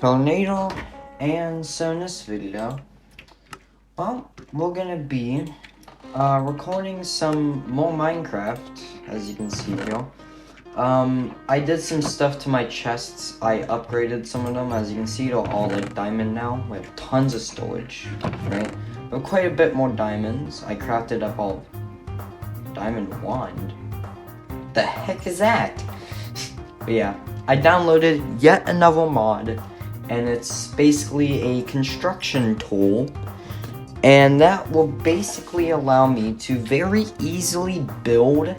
tornado. And so in this video, well, we're gonna be recording some more Minecraft, as you can see here. I did some stuff to my chests. I upgraded some of them. As you can see, they're all like diamond now. We have tons of storage, right? We have quite a bit more diamonds. I crafted up all diamond wand. The heck is that? But yeah, I downloaded yet another mod, and it's basically a construction tool, and that will basically allow me to very easily build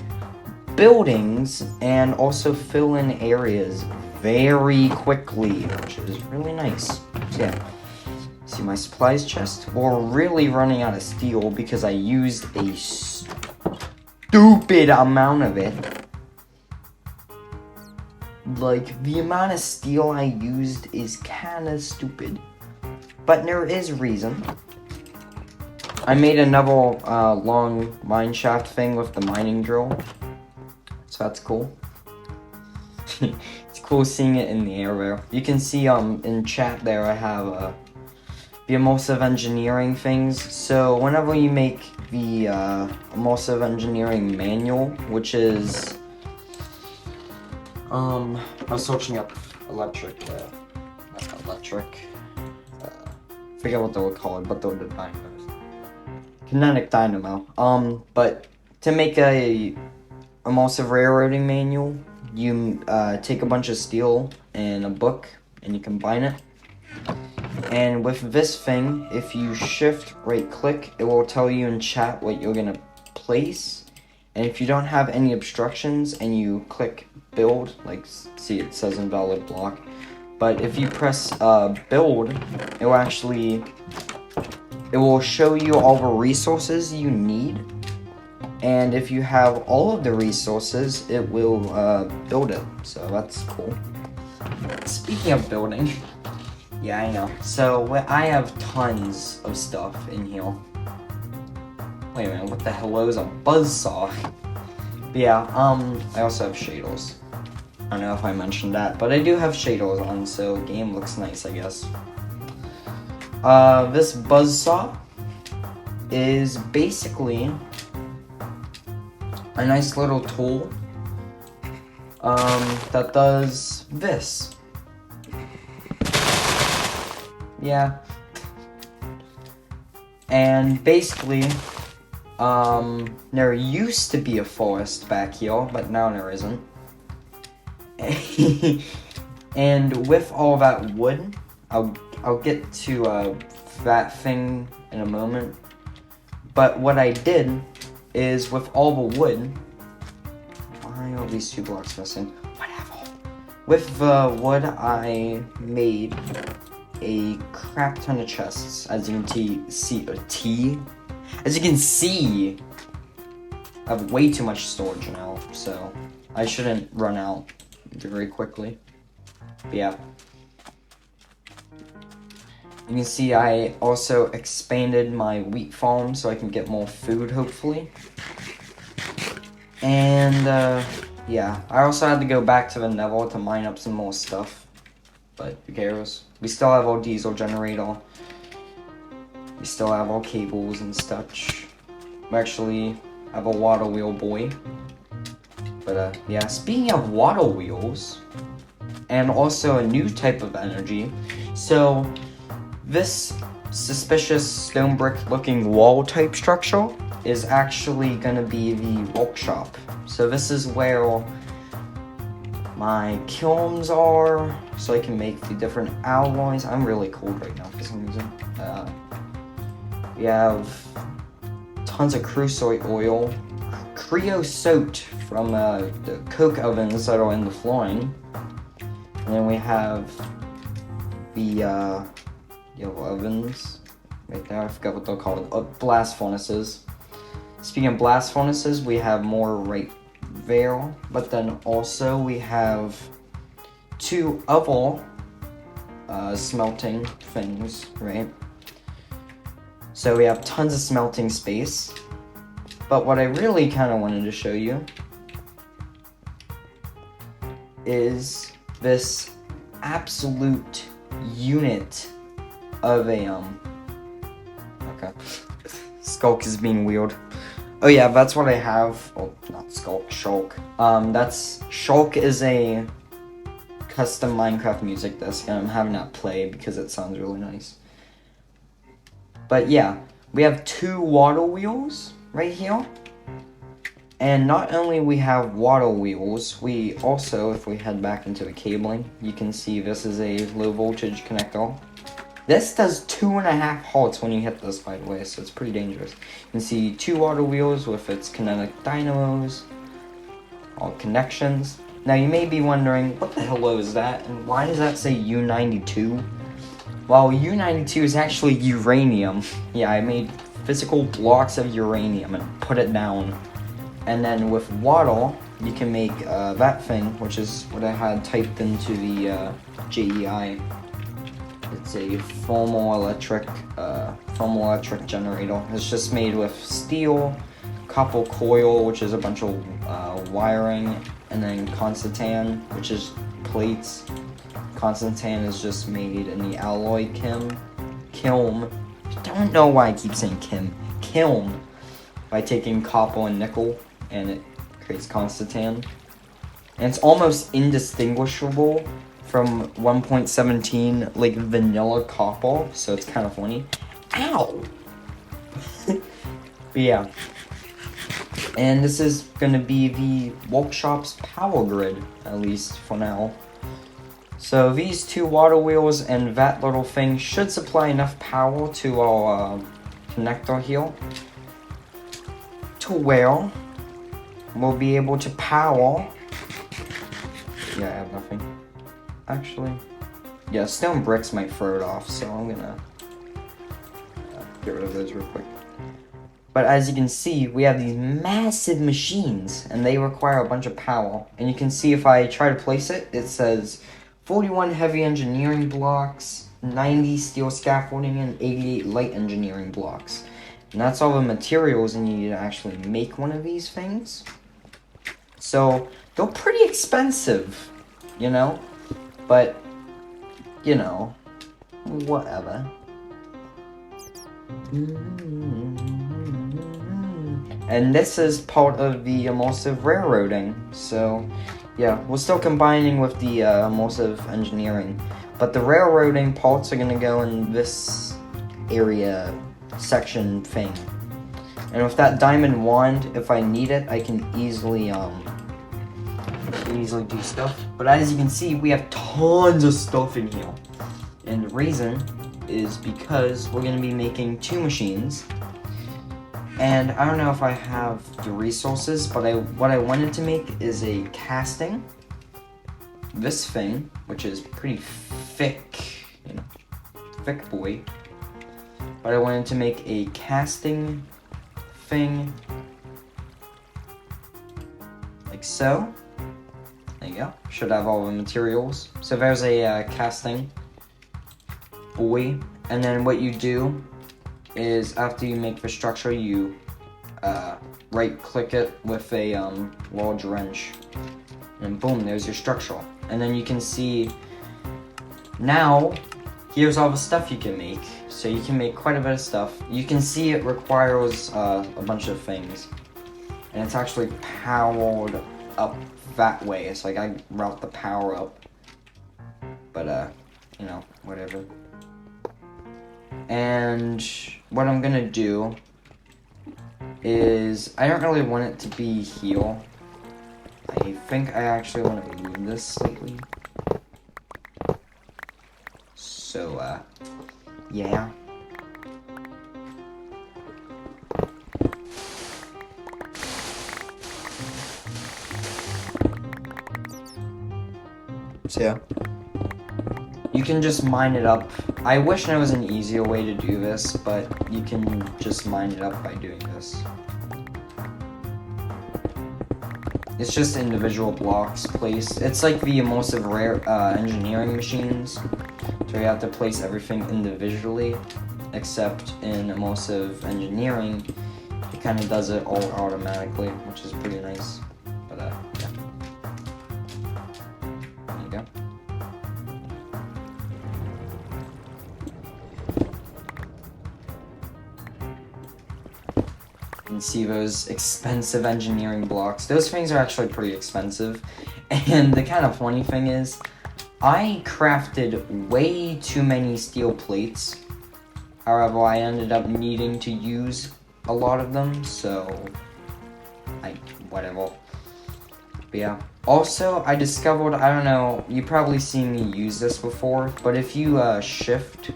buildings and also fill in areas very quickly, which is really nice. So yeah, see my supplies chest? We're really running out of steel because I used a stupid amount of it. Like, the amount of steel I used is kinda stupid. But there is reason. I made another long mine shaft thing with the mining drill. So that's cool. It's cool seeing it in the air there. You can see in chat there I have the immersive engineering things. So whenever you make the immersive engineering manual, which is I was searching up electric, forget what they were called, but they're the dynamos. Kinetic dynamo. But to make a immersive railroading manual, you take a bunch of steel and a book, and you combine it. And with this thing, if you shift right click, it will tell you in chat what you're gonna place. And if you don't have any obstructions and you click build, like see it says invalid block, but if you press build, it will show you all the resources you need, and if you have all of the resources, it will build it. So that's cool. Speaking of building, yeah, I know. So I have tons of stuff in here. Wait a minute, what the hell is a buzzsaw? But yeah, I also have shaders. I don't know if I mentioned that, but I do have shaders on, so game looks nice, I guess. This buzzsaw is basically a nice little tool that does this. Yeah. And basically, there used to be a forest back here, but now there isn't. And with all that wood, I'll get to that thing in a moment. But what I did is with all the wood, why are these 2 blocks missing? Whatever. With the wood, I made a crap ton of chests. As you can see, I have way too much storage now, so I shouldn't run out very quickly. But yeah. You can see I also expanded my wheat farm so I can get more food, hopefully. And, yeah. I also had to go back to the Nether to mine up some more stuff. But who cares? We still have our diesel generator. We still have our cables and such. We actually have a water wheel boy. But, yeah. Speaking of water wheels, and also a new type of energy. So, this suspicious stone brick looking wall type structure is actually gonna be the workshop. So this is where my kilns are, so I can make the different alloys. I'm really cold right now for some reason. We have tons of creosote from the coke ovens that are in the flooring. And then we have the yellow ovens right there. I forgot what they're called. Blast furnaces. Speaking of blast furnaces, we have more right there. But then also we have 2 other smelting things, right? So we have tons of smelting space. But what I really kind of wanted to show you is this absolute unit of a okay. Skulk is being weird. Oh yeah, that's what I have. Oh, not Skulk, Shulk. Shulk is a custom Minecraft music disc, and I'm having that play because it sounds really nice. But yeah, we have 2 water wheels right here. And not only we have water wheels, we also, if we head back into the cabling, you can see this is a low voltage connector. This does 2.5 hearts when you hit this, by the way, so it's pretty dangerous. You can see 2 water wheels with its kinetic dynamos, all connections. Now you may be wondering, what the hell is that, and why does that say U92? Well, U92 is actually uranium. Yeah, I made physical blocks of uranium and put it down. And then with water, you can make that thing, which is what I had typed into the JEI. It's a thermal electric generator. It's just made with steel, copper coil, which is a bunch of wiring, and then constantan, which is plates. Constantan is just made in the alloy kiln. Don't know why I keep saying kiln. By taking copper and nickel, and it creates constantan. And it's almost indistinguishable from 1.17 like vanilla copper, so it's kind of funny. Ow! But yeah. And this is gonna be the workshop's power grid, at least for now. So these 2 water wheels and that little thing should supply enough power to our connector here, to where we'll be able to power. Yeah, I have nothing. Actually, yeah, stone bricks might throw it off, so I'm gonna get rid of those real quick. But as you can see, we have these massive machines, and they require a bunch of power. And you can see if I try to place it, it says 41 heavy engineering blocks, 90 steel scaffolding, and 88 light engineering blocks. And that's all the materials you need to actually make one of these things. So, they're pretty expensive, you know? But, you know, whatever. And this is part of the immersive railroading. So, yeah, we're still combining with the immersive engineering. But the railroading parts are going to go in this area section thing. And with that diamond wand, if I need it, I can easily do stuff. But as you can see, we have tons of stuff in here. And the reason is because we're going to be making 2 machines. And I don't know if I have the resources, but what I wanted to make is a casting. This thing, which is pretty thick, you know, thick boy. But I wanted to make a casting thing, like so. There you go. Should have all the materials. So there's a casting boy, and then what you do is after you make the structure, you right-click it with a large wrench, and boom, there's your structure. And then you can see now. Here's all the stuff you can make. So you can make quite a bit of stuff. You can see it requires a bunch of things. And it's actually powered up that way. So I gotta route the power up. But, you know, whatever. And what I'm gonna do is, I don't really want it to be here. I think I actually want to move this slightly. So, yeah. So, yeah. You can just mine it up. I wish there was an easier way to do this, but you can just mine it up by doing this. It's just individual blocks placed. It's like the immersive rare engineering machines. So you have to place everything individually, except in immersive engineering, it kind of does it all automatically, which is pretty nice. But yeah. There you go. can see those expensive engineering blocks. Those things are actually pretty expensive. And the kind of funny thing is, I crafted way too many steel plates. However, I ended up needing to use a lot of them, so whatever. But yeah. Also, I discovered, I don't know, you probably seen me use this before, but if you shift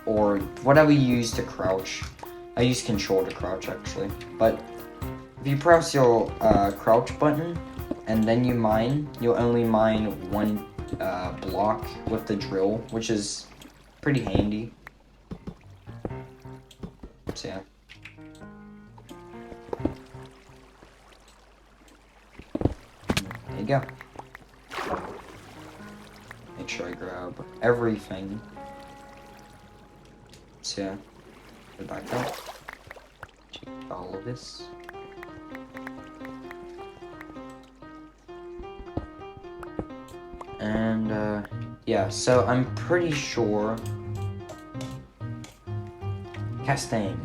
or whatever you use to crouch, I use control to crouch actually, but if you press your crouch button and then you mine, you'll only mine one block with the drill, which is pretty handy. So yeah. There you go. Make sure I grab everything. So yeah. Go back up. Check all of this. And yeah, so I'm pretty sure casting.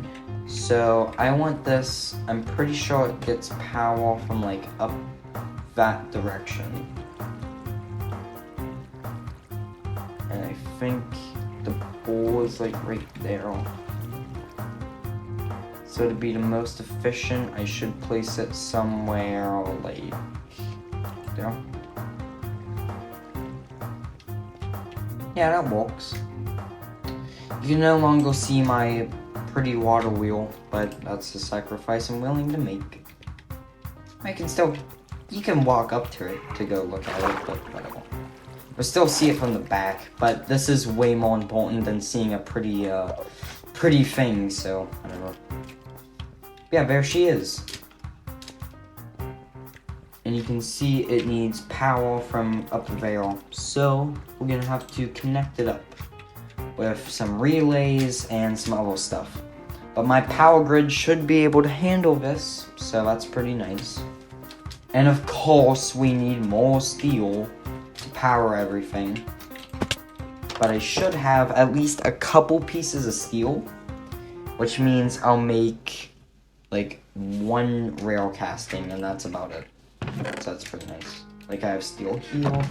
So I want this, I'm pretty sure it gets power from like up that direction. And I think the ball is like right there. So to be the most efficient, I should place it somewhere like there. Yeah, that works. You can no longer see my pretty water wheel, but that's the sacrifice I'm willing to make. I can still, you can walk up to it to go look at it, but whatever. We'll still see it from the back, but this is way more important than seeing a pretty thing, so I don't know. Yeah, there she is. And you can see it needs power from up there, so we're gonna have to connect it up with some relays and some other stuff. But my power grid should be able to handle this, so that's pretty nice. And of course, we need more steel to power everything. But I should have at least a couple pieces of steel, which means I'll make like one rail casting, and that's about it. So that's pretty nice. Like I have steel here.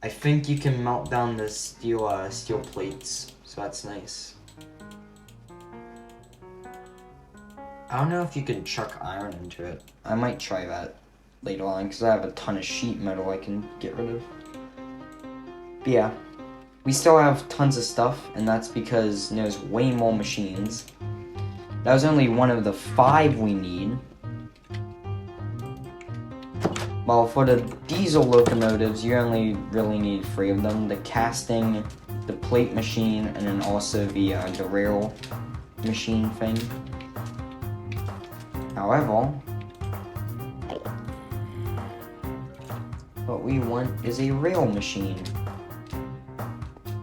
I think you can melt down the steel plates, so that's nice. I don't know if you can chuck iron into it. I might try that later on because I have a ton of sheet metal I can get rid of. But yeah, we still have tons of stuff, and that's because there's way more machines. That was only one of the 5 we need. Well, for the diesel locomotives, you only really need 3 of them. The casting, the plate machine, and then also the rail machine thing. However, what we want is a rail machine.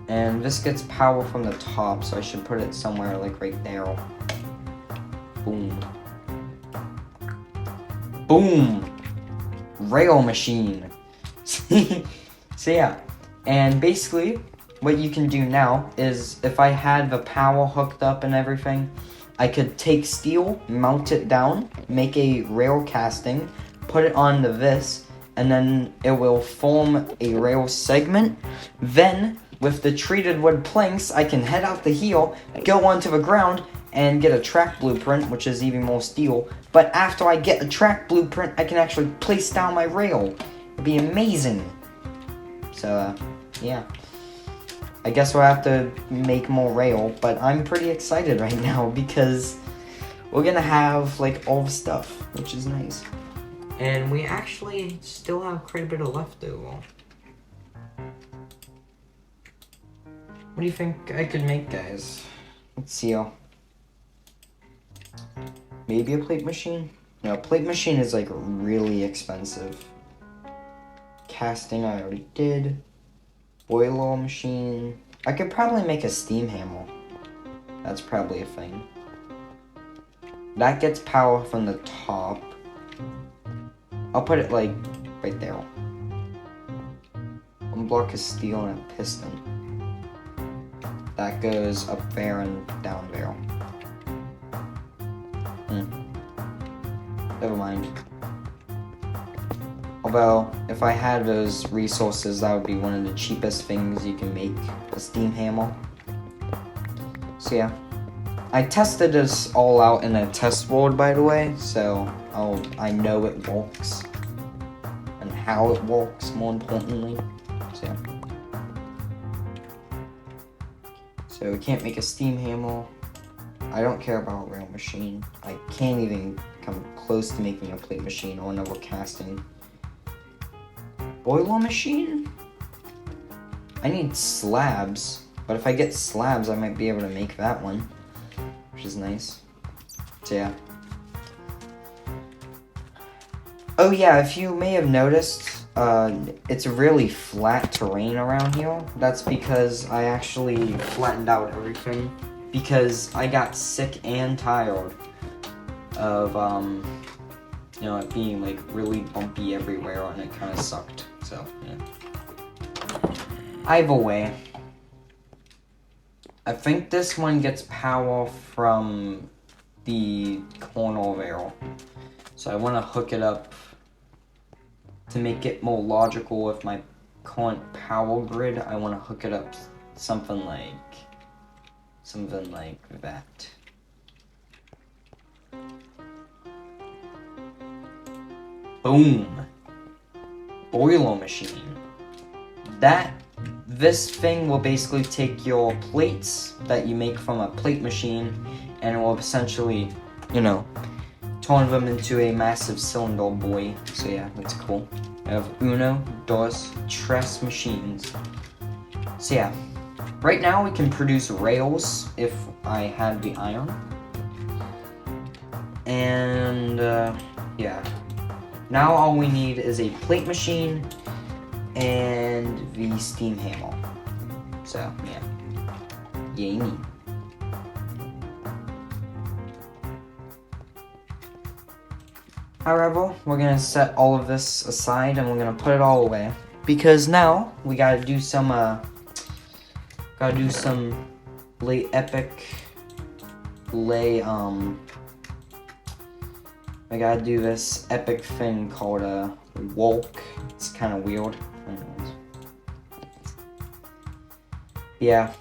And this gets power from the top, so I should put it somewhere like right there. Boom. Boom! Rail machine. So yeah, and basically what you can do now is if I had the power hooked up and everything, I could take steel, melt it down, make a rail casting, put it onto this, and then it will form a rail segment. Then with the treated wood planks, I can head out the heel, go onto the ground, and get a track blueprint, which is even more steel. But after I get a track blueprint, I can actually place down my rail. It'd be amazing. So, yeah. I guess we'll have to make more rail, but I'm pretty excited right now because we're gonna have, like, all the stuff, which is nice. And we actually still have quite a bit of leftover. What do you think I could make, guys? Let's see. Maybe a plate machine? No, plate machine is like really expensive. Casting I already did. Boiler machine. I could probably make a steam hammer. That's probably a thing. That gets power from the top. I'll put it like right there. One block of steel and a piston. That goes up there and down there. Never mind. Although, if I had those resources, that would be one of the cheapest things you can make, a steam hammer. So yeah. I tested this all out in a test world, by the way, so I know it works. And how it works, more importantly. So yeah. So we can't make a steam hammer. I don't care about a rail machine. I can't even come close to making a plate machine or another casting. Boiler machine? I need slabs, but if I get slabs, I might be able to make that one, which is nice. So yeah. Oh yeah, if you may have noticed, it's really flat terrain around here. That's because I actually flattened out everything because I got sick and tired of, you know, it being like really bumpy everywhere and it kind of sucked. So, yeah. Either way, I think this one gets power from the corner rail. So I want to hook it up to make it more logical with my current power grid. I want to hook it up something like that. Boom. Boiler machine. This thing will basically take your plates that you make from a plate machine and it will essentially, you know, turn them into a massive cylinder boy. So yeah, that's cool. I have uno, dos, tres machines. So yeah, right now we can produce rails if I had the iron. And yeah, now all we need is a plate machine and the steam hammer. So yeah, yay me. However, we're gonna set all of this aside and we're gonna put it all away because now we gotta do some I gotta do this epic thing called a walk. It's kind of weird. Anyways. Yeah,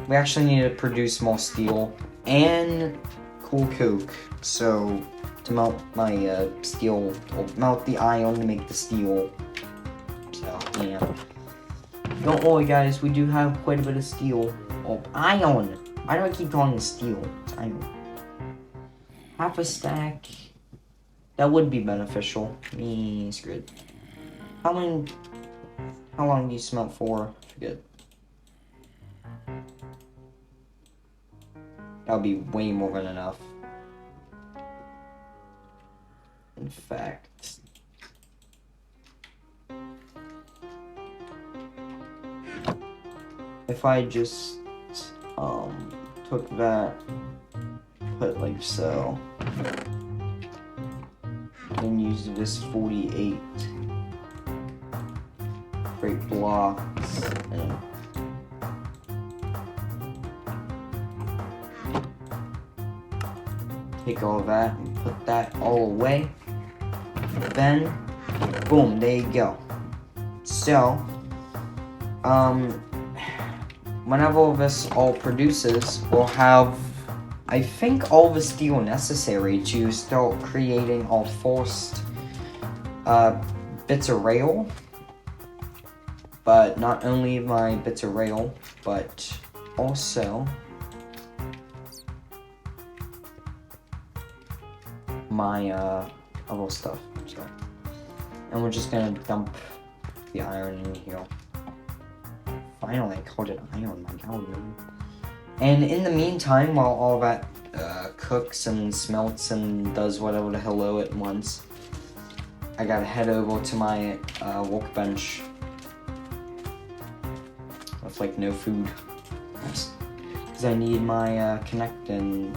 we actually need to produce more steel and cool coke. So to melt my steel, or melt the iron to make the steel. So yeah. Don't worry, guys. We do have quite a bit of steel. Or iron. Why do I keep calling it steel? It's iron. Half a stack. That would be beneficial. Me screwed. How long do you smelt for? I forget. That'll be way more than enough. In fact. If I just took that, put like so, and use this 48 great blocks and take all of that and put that all away. Then boom, there you go. So whenever this all produces, we'll have, I think, all the steel necessary to start creating our first bits of rail. But not only my bits of rail, but also my other stuff. So, and we're just gonna dump the iron in here. Finally, I called it iron, my god. And in the meantime, while all that cooks and smelts and does whatever the hello it wants, I gotta head over to my workbench with like no food, because I need my connecting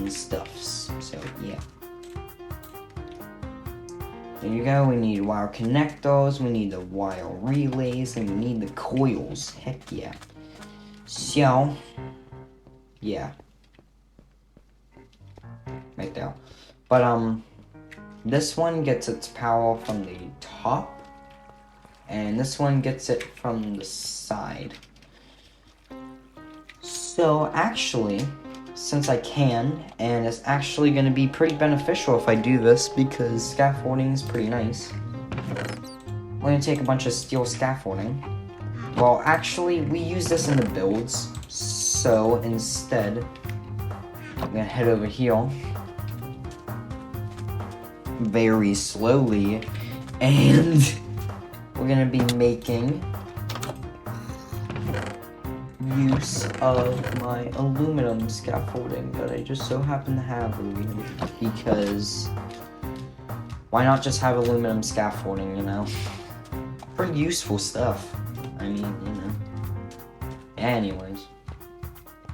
stuffs. So yeah. There you go, we need wire connectors, we need the wire relays, and we need the coils. Heck yeah. So, yeah. right there. But this one gets its power from the top, and this one gets it from the side. So actually, since I can, and it's actually going to be pretty beneficial if I do this, because scaffolding is pretty nice. We're going to take a bunch of steel scaffolding. Well, actually, we use this in the builds, so instead, I'm going to head over here very slowly, and we're going to be making use of my aluminum scaffolding that I just so happen to have aluminum, because why not just have aluminum scaffolding, you know? Pretty useful stuff. I mean, you know. Anyways.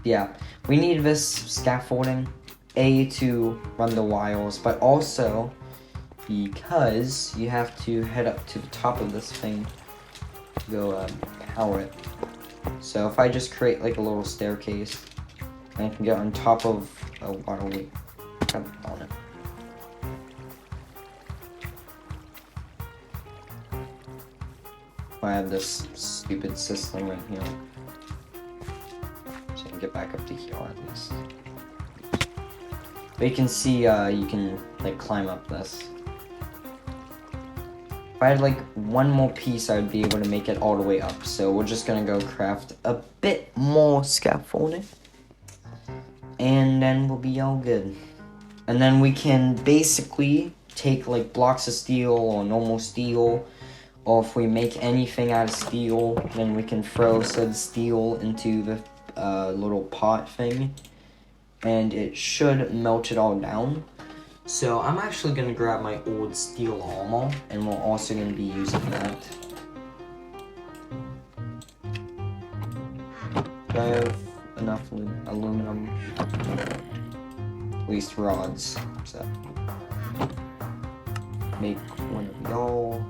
Yeah, we need this scaffolding, to run the wires, but also because you have to head up to the top of this thing to go power it. So if I just create like a little staircase, and I can get on top of a water on it. I have this stupid system right here. So I can get back up to here at least. But you can see you can like climb up this. If I had like one more piece, I would be able to make it all the way up. So we're just gonna go craft a bit more scaffolding, and then we'll be all good. And then we can basically take like blocks of steel or normal steel, or if we make anything out of steel, then we can throw said steel into the little pot thing, and it should melt it all down. So I'm actually going to grab my old steel armor, and we're also going to be using that. Do I have enough aluminum? At least rods. So make one of y'all.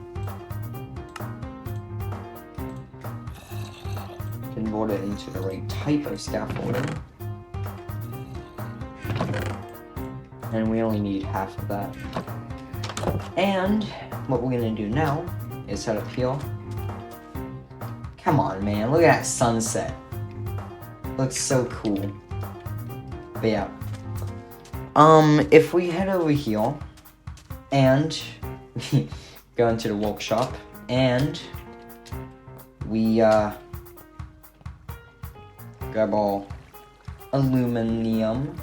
Convert it into the right type of scaffolding. And we only need half of that. And what we're gonna do now is head up here. Come on, man, look at that sunset. Looks so cool. But yeah. If we head over here and go into the workshop and we grab our aluminum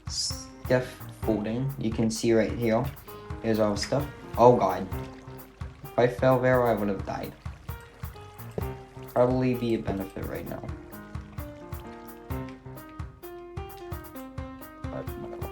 scaffolding. You can see right here. Here's our stuff. Oh god. If I fell there, I would have died. Probably be a benefit right now. But whatever.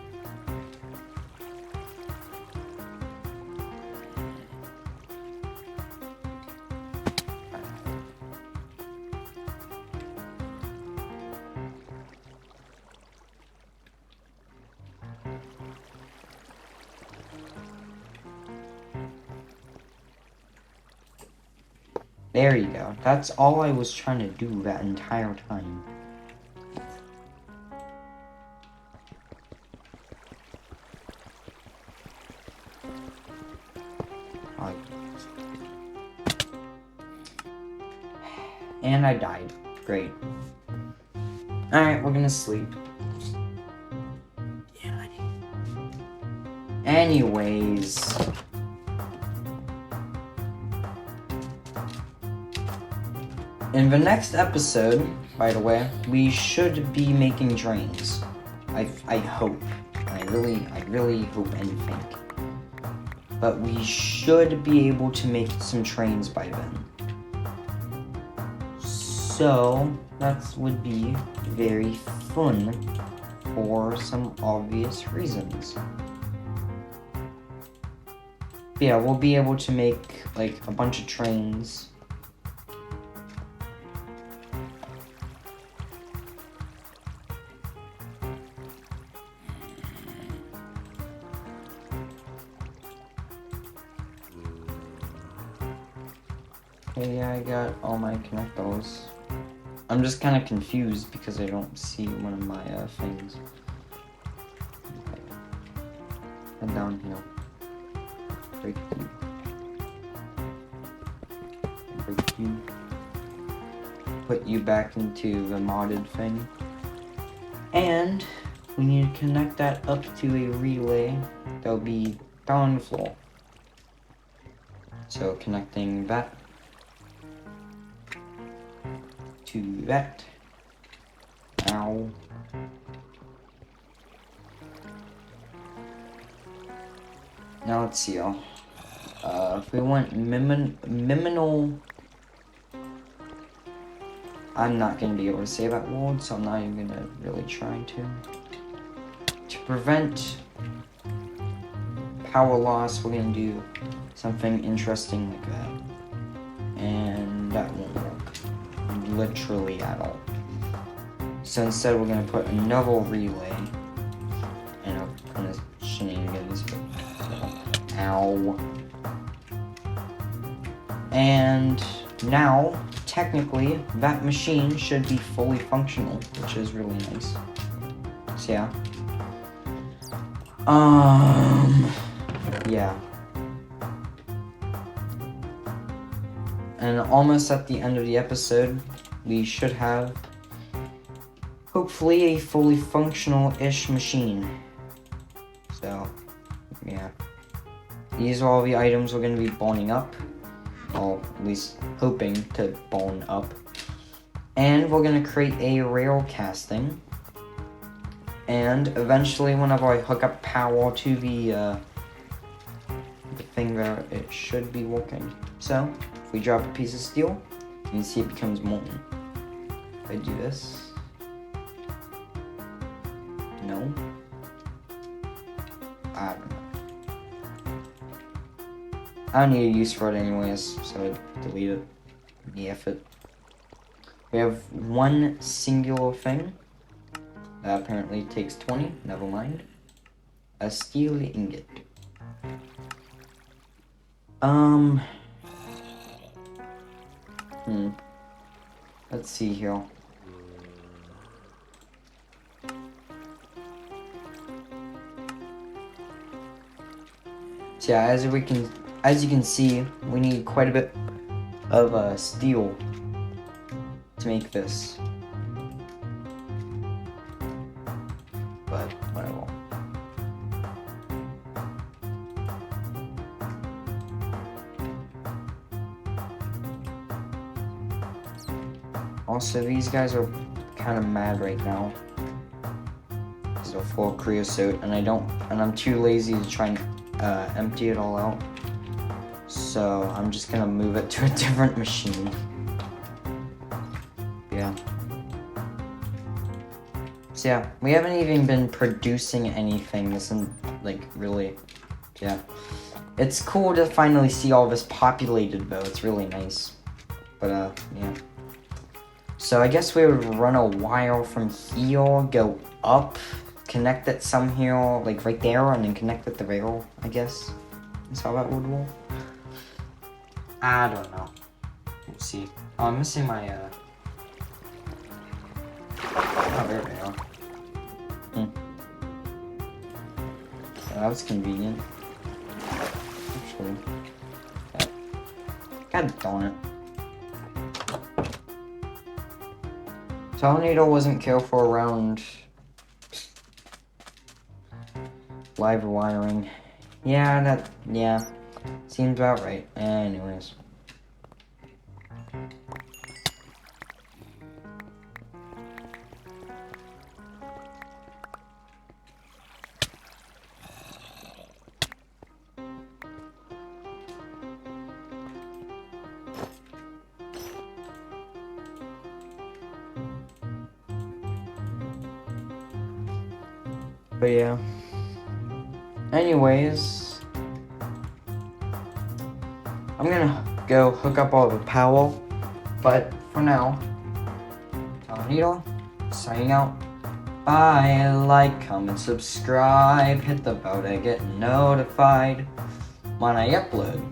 There you go. That's all I was trying to do that entire time. And I died. Great. Alright, we're gonna sleep. Anyways. In the next episode, by the way, we should be making trains. I hope. I really hope and think. But we should be able to make some trains by then. So, that would be very fun for some obvious reasons. Yeah, we'll be able to make like a bunch of trains. Okay, yeah, I got all my connectors. I'm just kind of confused because I don't see one of my things. Okay. And down here. Break you. Break you. Put you back into the modded thing. And we need to connect that up to a relay that'll be down on the floor. So connecting that to that. Ow. Now let's see, if we want miminal, I'm not going to be able to say that word, so I'm not even going to really try to. To prevent power loss, we're going to do something interesting like that. And that won't work. Literally at all. So instead we're going to put another relay and a kind of shenanigans. Ow. And now, technically, that machine should be fully functional, which is really nice. So yeah. Yeah. And almost at the end of the episode, we should have, hopefully, a fully functional-ish machine. So, yeah. These are all the items we're going to be boning up. Or at least hoping to bone up. And we're going to create a rail casting. And eventually, whenever I hook up power to the thing there, it should be working. So, if we drop a piece of steel, you can see it becomes molten. If I do this, no, I don't know. I don't need a use for it anyways, so I delete it. The effort. We have one singular thing that apparently takes 20. Never mind. A steel ingot. Let's see here. So yeah, as you can see, we need quite a bit of steel to make this. But whatever. Also, these guys are kind of mad right now. So full of creosote, and I'm too lazy to try and empty it all out. So I'm just gonna move it to a different machine. Yeah. So yeah, we haven't even been producing anything. This isn't like really, yeah. It's cool to finally see all this populated though. It's really nice. But yeah. So I guess we would run a wire from here, go up, connect it some here, like right there, and then connect it to the rail, I guess. That's how that would work. I don't know. We'll see. Oh, I'm missing my, oh, there they are. So that was convenient. Actually. Yeah. God darn it. Tornado wasn't careful around live wiring. Yeah, yeah. Seems about right. Anyways. But yeah. Anyways, I'm gonna go hook up all the power, but for now, Tornado, signing out. Bye, like, comment, subscribe, hit the bell to get notified when I upload.